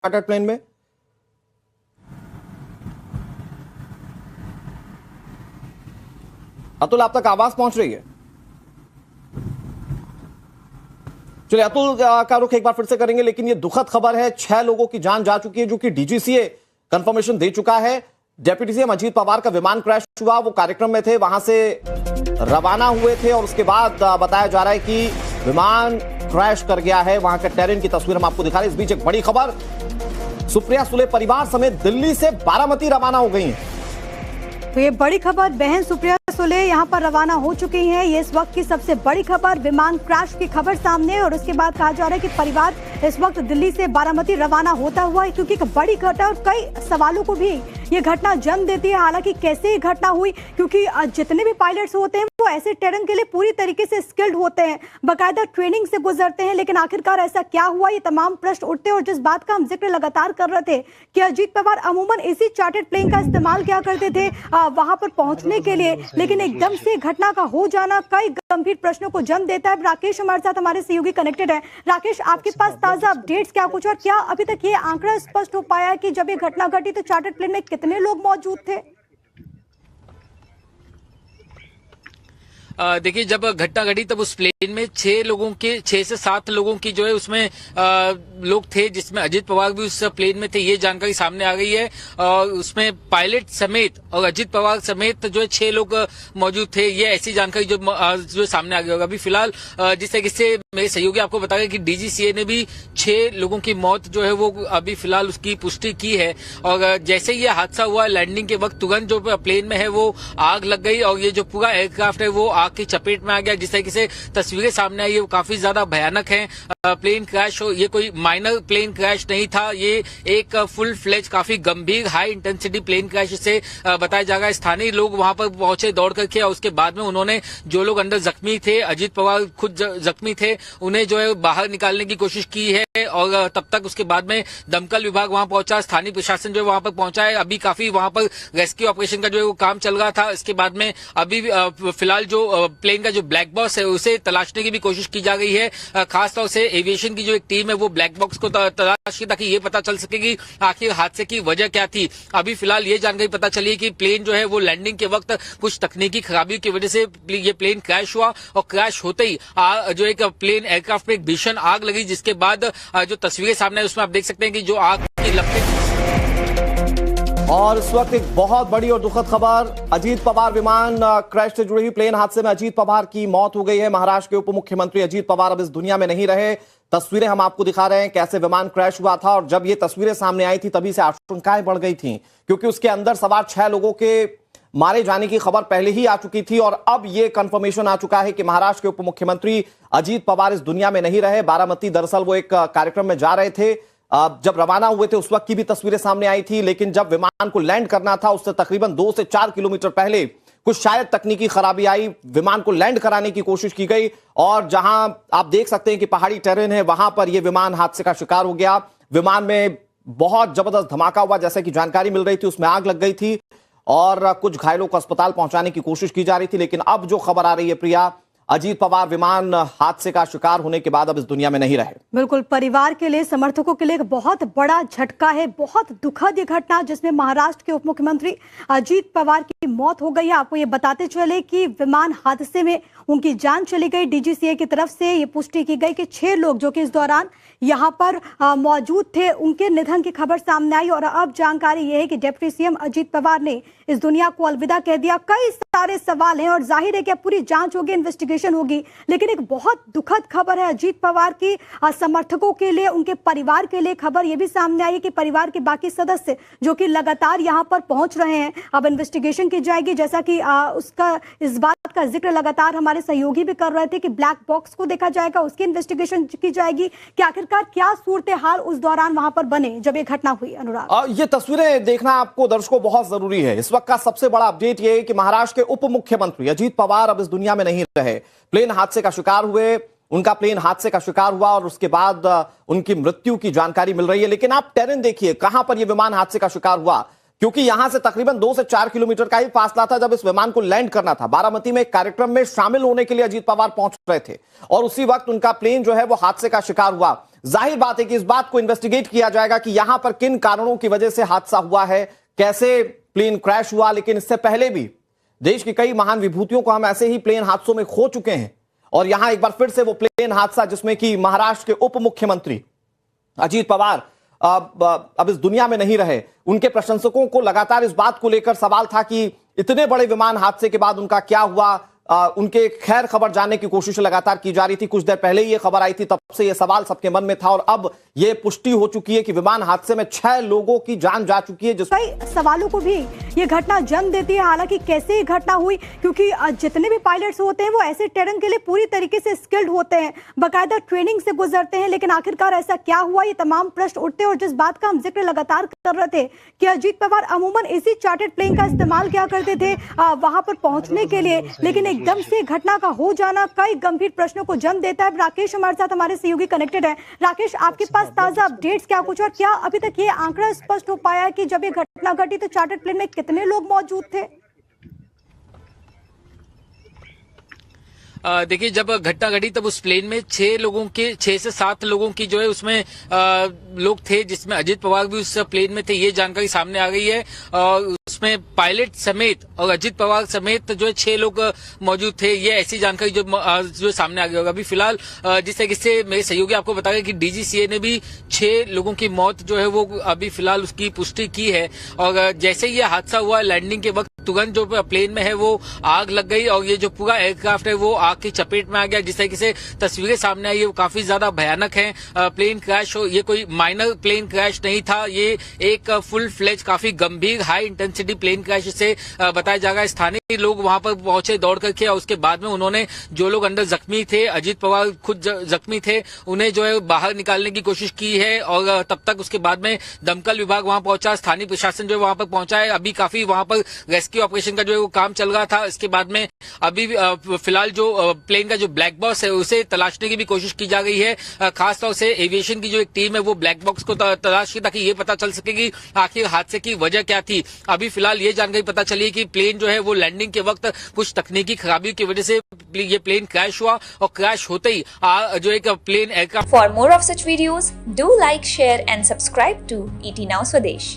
Chartered plane में? अतुल, आप तक आवाज पहुंच रही है? चलिए, अतुल का रुख एक बार फिर से करेंगे, लेकिन ये दुखद खबर है। 6 लोगों की जान जा चुकी है, जो कि डीजीसीए कंफर्मेशन दे चुका है। डेप्यूटी सीएम अजीत पवार का विमान क्रैश हुआ, वो कार्यक्रम में थे, वहां से रवाना हुए थे और उसके बाद बताया जा रहा है कि विमान क्रैश कर गया है। वहां के टेरेन की तस्वीर हम आपको दिखा रहे हैं। इस बीच एक बड़ी खबर, सुप्रिया सुले परिवार समेत दिल्ली से बारामती रवाना हो गई हैं। तो ये बड़ी खबर, बहन सुप्रिया सुले यहाँ पर रवाना हो चुकी हैं। ये इस वक्त की सबसे बड़ी खबर, विमान क्रैश की खबर सामने। और उसके बाद कहा जा रहा है कि परिवार इस वक्त दिल्ली से बारामती रवाना होता हुआ है, क्योंकि एक बड़ी घटना और कई सवालों को भी ये घटना जन्म देती है। हालांकि कैसे ये घटना हुई, क्योंकि जितने भी पायलट्स होते हैं वो ऐसे टेरेन के लिए पूरी तरीके से स्किल्ड होते हैं, बाकायदा ट्रेनिंग से गुजरते हैं, लेकिन आखिरकार ऐसा क्या हुआ, ये तमाम प्रश्न उठते हैं। और जिस बात का हम जिक्र लगातार कर रहे थे कि अजीत पवार अमूमन इसी चार्टर्ड प्लेन का इस्तेमाल किया करते थे वहां पर पहुंचने के लिए, लेकिन एकदम से घटना का हो जाना कई गंभीर प्रश्नों को जन्म देता है। राकेश हमारे साथ, हमारे सहयोगी कनेक्टेड है। राकेश, आपके पास ताजा अपडेट्स क्या कुछ, और क्या अभी तक ये आंकड़ा स्पष्ट हो पाया है कि जब ये घटना घटी तो चार्टर्ड प्लेन में कितने लोग मौजूद थे? देखिए, जब घटना घटी तब उस प्लेन में 6 से 7 लोगों की जो है उसमें लोग थे, जिसमें अजीत पवार भी उस प्लेन में थे। ये जानकारी सामने आ गई है। उसमें पायलट समेत और अजीत पवार समेत जो है 6 लोग मौजूद थे। ये ऐसी जानकारी जो सामने आ गई होगा। अभी फिलहाल जिस तरीके से मेरे सहयोगी आपको बताया कि डीजीसीए ने भी 6 लोगों की मौत जो है वो अभी फिलहाल उसकी पुष्टि की है। और जैसे ये हादसा हुआ, लैंडिंग के वक्त तुरंत जो प्लेन में है वो आग लग गई और ये जो पूरा एयरक्राफ्ट है वो आग की चपेट में आ गया। जिस तरीके से तस्वीरें सामने आई है वो काफी ज्यादा भयानक है। प्लेन क्रैश हो, ये कोई माइनर प्लेन क्रैश नहीं था, ये एक फुल फ्लेज काफी गंभीर हाई इंटेंसिटी प्लेन क्रैश से बताया जा रहा है। स्थानीय लोग वहां पर पहुंचे दौड़ करके और उसके बाद में उन्होंने जो लोग अंदर जख्मी थे, अजीत पवार खुद जख्मी थे, उन्हें जो है बाहर निकालने की कोशिश की है। और तब तक उसके बाद में दमकल विभाग वहां पहुंचा, स्थानीय प्रशासन जो है वहां पर पहुंचा है। अभी काफी वहां पर रेस्क्यू ऑपरेशन का जो है वो काम चल रहा था। इसके बाद में अभी फिलहाल जो प्लेन का जो ब्लैक बॉक्स है उसे तलाशने की भी कोशिश की जा रही है। खासतौर से एविएशन की जो एक टीम है वो ब्लैक बॉक्स को तलाश की, ताकि ये पता चल सके कि आखिर हादसे की वजह क्या थी। अभी फिलहाल ये जानकारी पता चली कि प्लेन जो है वो लैंडिंग के वक्त कुछ तकनीकी खराबी की वजह से ये प्लेन क्रैश हुआ और क्रैश होते ही जो एक प्लेन एयरक्राफ्ट में एक भीषण आग लगी, जिसके बाद जो तस्वीरें सामने है उसमें आप देख सकते हैं कि जो आग की लपटें। और इस वक्त एक बहुत बड़ी और दुखद खबर, अजीत पवार विमान क्रैश से जुड़ी हुई प्लेन हादसे में अजीत पवार की मौत हो गई है। महाराष्ट्र के उप मुख्यमंत्री अजीत पवार अब इस दुनिया में नहीं रहे। तस्वीरें हम आपको दिखा रहे हैं कैसे विमान क्रैश हुआ था, और जब ये तस्वीरें सामने आई थी तभी से आशंकाएं बढ़ गई थी, क्योंकि उसके अंदर सवार 6 लोगों के मारे जाने की खबर पहले ही आ चुकी थी। और अब ये कंफर्मेशन आ चुका है कि महाराष्ट्र के उप मुख्यमंत्री अजीत पवार इस दुनिया में नहीं रहे। बारामती दरअसल वो एक कार्यक्रम में जा रहे थे, जब रवाना हुए थे उस वक्त की भी तस्वीरें सामने आई थी, लेकिन जब विमान को लैंड करना था उससे तकरीबन 2 से 4 किलोमीटर पहले कुछ शायद तकनीकी खराबी आई, विमान को लैंड कराने की कोशिश की गई और जहां आप देख सकते हैं कि पहाड़ी टेरेन है, वहां पर यह विमान हादसे का शिकार हो गया। विमान में बहुत जबरदस्त धमाका हुआ, जैसे कि जानकारी मिल रही थी उसमें आग लग गई थी और कुछ घायलों को अस्पताल पहुंचाने की कोशिश की जा रही थी। लेकिन अब जो खबर आ रही है प्रिया, अजीत पवार विमान हादसे का शिकार होने के बाद अब इस दुनिया में नहीं रहे। बिल्कुल, परिवार के लिए, समर्थकों के लिए एक बहुत बड़ा झटका है, बहुत दुखद ये घटना जिसमें महाराष्ट्र के उप मुख्यमंत्री अजीत पवार की मौत हो गई है। आपको ये बताते चले कि विमान हादसे में उनकी जान चली गई। डीजीसीए की तरफ से ये पुष्टि की गई कि 6 लोग जो कि इस दौरान यहाँ पर मौजूद थे, उनके निधन की खबर सामने आई। और अब जानकारी ये है कि डिप्टी सीएम अजीत पवार ने इस दुनिया को अलविदा कह दिया। कई सारे सवाल हैं और जाहिर है कि पूरी जांच होगी, इन्वेस्टिगेशन होगी, लेकिन एक बहुत दुखद खबर है अजीत पवार की समर्थकों के लिए, उनके परिवार के लिए। खबर यह भी सामने आई है कि परिवार के बाकी सदस्य जो कि लगातार यहाँ पर पहुंच रहे हैं, अब इन्वेस्टिगेशन की जाएगी। जैसा कि उसका इस बात का जिक्र लगातार हमारे सहयोगी भी कर रहे थे कि ब्लैक बॉक्स को देखा जाएगा, उसकी इन्वेस्टिगेशन की जाएगी कि आखिरकार क्या सूरत हाल उस दौरान वहां पर बने जब ये घटना हुई। अनुराग, ये तस्वीरें देखना आपको दर्शकों बहुत जरूरी है। इस वक्त का सबसे बड़ा अपडेट ये है कि महाराष्ट्र के उप मुख्यमंत्री अजीत पवार अब इस दुनिया में नहीं रहे। प्लेन हादसे का शिकार हुए, उनका प्लेन हादसे का शिकार हुआ और उसके बाद उनकी मृत्यु की जानकारी मिल रही है। लेकिन आप टेरेन देखिए, कहां पर यह विमान हादसे का शिकार हुआ। क्योंकि यहां से तकरीबन 2 से 4 किलोमीटर का ही फासला था जब इस विमान को लैंड करना था। बारामती में एक कार्यक्रम में शामिल होने के लिए अजीत पवार पहुंच रहे थे और उसी वक्त उनका प्लेन जो है वो हादसे का शिकार हुआ। जाहिर बात है कि इस बात को इन्वेस्टिगेट किया जाएगा कि यहां पर किन कारणों की वजह से हादसा हुआ है, कैसे प्लेन क्रैश हुआ। लेकिन इससे पहले भी देश की कई महान विभूतियों को हम ऐसे ही प्लेन हादसों में खो चुके हैं और यहां एक बार फिर से वो प्लेन हादसा जिसमें कि महाराष्ट्र के उप मुख्यमंत्री अजीत पवार अब इस दुनिया में नहीं रहे। उनके प्रशंसकों को लगातार इस बात को लेकर सवाल था कि इतने बड़े विमान हादसे के बाद उनका क्या हुआ। उनके खैर खबर जानने की कोशिश लगातार की जा रही थी। कुछ देर पहले ये खबर आई थी, तब से ये सवाल सबके मन में था और अब ये पुष्टि हो चुकी है कि विमान हादसे में 6 लोगों की जान जा चुकी है। कई सवालों को भी ये घटना जन्म देती है। हालांकि कैसे ये घटना हुई, क्योंकि जितने भी पायलट्स होते हैं वो ऐसे टेरेन के लिए पूरी तरीके से स्किल्ड होते हैं, बाकायदा ट्रेनिंग से गुजरते हैं। लेकिन आखिरकार ऐसा क्या हुआ, ये तमाम प्रश्न उठते हैं। और जिस बात का हम जिक्र लगातार कर रहे थे कि अजीत पवार अमूमन इसी चार्टर्ड प्लेन का इस्तेमाल क्या करते थे वहां पर पहुंचने के लिए, लेकिन एकदम से घटना का हो जाना कई गंभीर प्रश्नों को जन्म देता है। राकेश हमारे साथ, हमारे सहयोगी कनेक्टेड है। राकेश, आपके पास ताजा अपडेट्स क्या कुछ, और क्या अभी तक ये आंकड़ा स्पष्ट हो पाया है कि जब ये घटना घटी तो चार्टर्ड प्लेन में कितने लोग मौजूद थे? देखिए, जब घटना घटी तब उस प्लेन में 6 से 7 लोगों की जो है उसमें लोग थे, जिसमें अजीत पवार भी उस प्लेन में थे। ये जानकारी सामने आ गई है और उसमें पायलट समेत और अजीत पवार समेत जो है 6 लोग मौजूद थे। ये ऐसी जानकारी जो सामने आ गई होगा। अभी फिलहाल जिस तरीके से मेरे सहयोगी आपको बताया कि डीजीसीए ने भी 6 लोगों की मौत जो है वो अभी फिलहाल उसकी पुष्टि की है। और जैसे ही ये हादसा हुआ, लैंडिंग के वक्त तुरंत जो प्लेन में है वो आग लग गई और ये जो पूरा एयरक्राफ्ट है वो आग की चपेट में आ गया। जिस तरीके से तस्वीरें सामने आई है वो काफी ज्यादा भयानक है। प्लेन क्रैश हो, ये कोई माइनर प्लेन क्रैश नहीं था, ये एक फुल फ्लेज काफी गंभीर हाई इंटेंसिटी प्लेन क्रैश से बताया जा रहा है। स्थानीय लोग वहां पर पहुंचे दौड़ करके और उसके बाद में उन्होंने जो लोग अंदर जख्मी थे, अजीत पवार खुद जख्मी थे, उन्हें जो है बाहर निकालने की कोशिश की है। और तब तक उसके बाद में दमकल विभाग वहां पहुंचा, स्थानीय प्रशासन जो है वहां पर पहुंचा है। अभी काफी वहां पर रेस्क्यू ऑपरेशन का जो है वो काम चल रहा था। इसके बाद में अभी फिलहाल जो प्लेन का जो ब्लैक बॉक्स है उसे तलाशने की भी कोशिश की जा रही है। खासतौर से एविएशन की जो एक टीम है वो ब्लैक बॉक्स को तलाश की ताकि ये पता चल सके कि आखिर हादसे की वजह क्या थी। अभी फिलहाल ये जानकारी पता चली है कि प्लेन जो है वो लैंडिंग के वक्त कुछ तकनीकी खराबी की वजह से ये प्लेन क्रैश हुआ और क्रैश होते ही जो एक plane aircraft. For more of such videos, do like, share and subscribe to ET Now Swadesh.